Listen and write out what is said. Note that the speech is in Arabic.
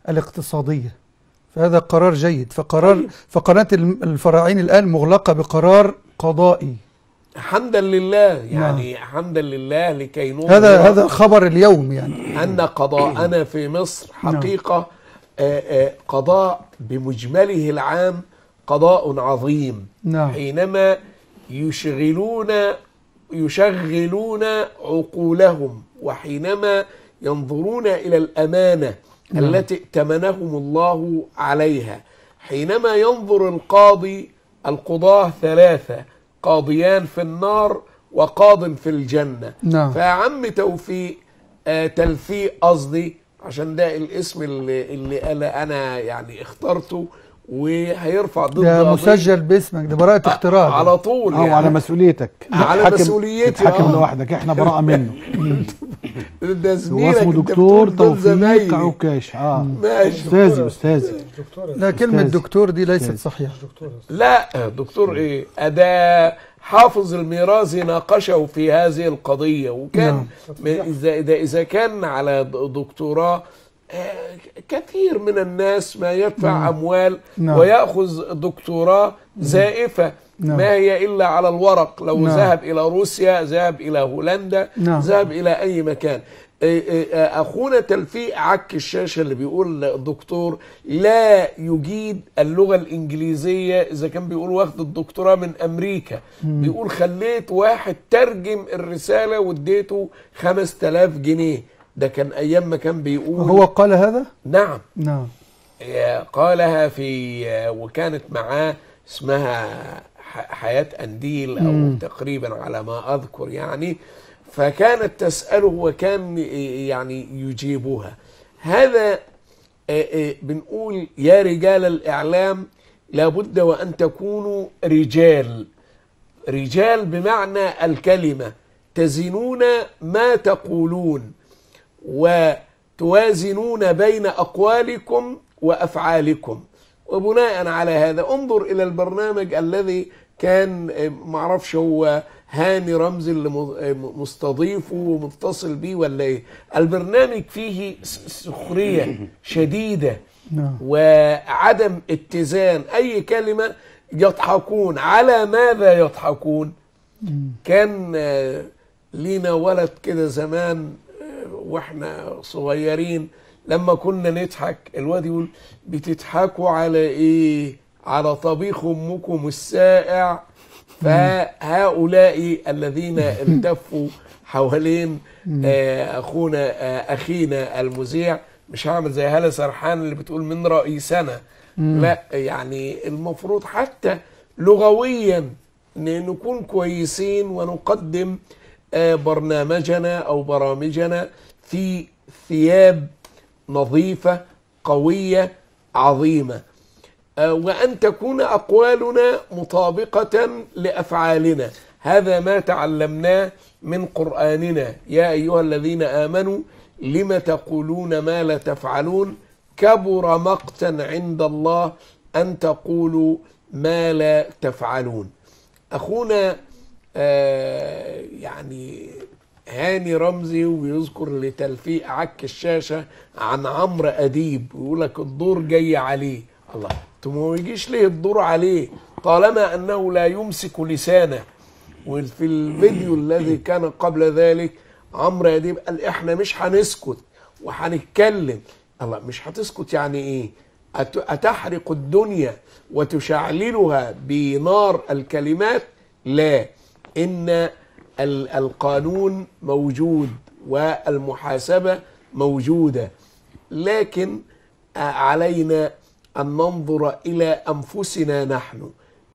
الاقتصادية، فهذا قرار جيد. فقناة الفراعين الآن مغلقة بقرار قضائي حمدا لله، يعني حمدا لله لكي نظهر هذا خبر اليوم، يعني أن قضاءنا في مصر حقيقة قضاء بمجمله العام قضاء عظيم. حينما يشغلون عقولهم، وحينما ينظرون إلى الأمانة التي ائتمنهم الله عليها، حينما ينظر القضاة ثلاثة، قاضيان في النار وقاض في الجنة. فعم توفيق تلفيق قصدي، عشان ده الاسم اللي أنا يعني اخترته، وهيرفع ضد ده مسجل باسمك، ده براءة اختراع على طول يعني. على مسؤوليتي حاكم لوحدك، احنا براءة منه. ده هو اسمه دكتور توفيق عكاش. ماشي استاذي. لا، كلمة دكتور دي ليست صحيحة. لا، دكتور ايه؟ ده حافظ الميراثي ناقشه في هذه القضية، وكان إذا كان على دكتوراه، كثير من الناس ما يدفع أموال ويأخذ دكتوراه زائفة ما هي إلا على الورق. لو ذهب إلى روسيا، ذهب إلى هولندا، ذهب إلى أي مكان. أخونا تلفيق عك الشاشة اللي بيقول الدكتور لا يجيد اللغة الإنجليزية، إذا كان بيقول واخد الدكتوراه من أمريكا. بيقول خليت واحد ترجم الرسالة واديته 5000 جنيه. ده كان أيام ما كان بيقول. هو قال هذا؟ نعم قالها وكانت معاه اسمها حياة أنديل أو تقريبا على ما أذكر يعني. فكانت تسأله وكان يعني يجيبها. هذا بنقول يا رجال الإعلام لابد وأن تكونوا رجال بمعنى الكلمة، تزنون ما تقولون وتوازنون بين أقوالكم وأفعالكم. وبناء على هذا انظر إلى البرنامج الذي كان معرفش هو هاني رمزي اللي مستضيفه ومتصل بيه ولا ايه. البرنامج فيه سخرية شديدة وعدم اتزان، أي كلمة يضحكون. على ماذا يضحكون؟ كان لينا ولد كده زمان واحنا صغيرين، لما كنا نضحك الواد يقول بتضحكوا على ايه؟ على طبيخ امكم السائع. فهؤلاء الذين التفوا حوالين اخينا المذيع، مش هعمل زي هالة سرحان اللي بتقول من رئيسنا. لا، يعني المفروض حتى لغويا نكون كويسين ونقدم برنامجنا أو برامجنا في ثياب نظيفة قوية عظيمة، وأن تكون أقوالنا مطابقة لأفعالنا. هذا ما تعلمناه من قرآننا: يا أيها الذين آمنوا لم تقولون ما لا تفعلون كبر مقتا عند الله أن تقولوا ما لا تفعلون. أخونا يعني هاني رمزي ويذكر لتلفيق عك الشاشة عن عمرو أديب، ويقول لك الدور جاي عليه. الله، ما يجيش ليه الدور عليه طالما أنه لا يمسك لسانه. وفي الفيديو الذي كان قبل ذلك عمرو أديب قال احنا مش هنسكت وهنتكلم. الله، مش هتسكت يعني ايه؟ أتحرق الدنيا وتشعللها بنار الكلمات؟ لا، إن القانون موجود والمحاسبة موجودة، لكن علينا أن ننظر إلى أنفسنا نحن.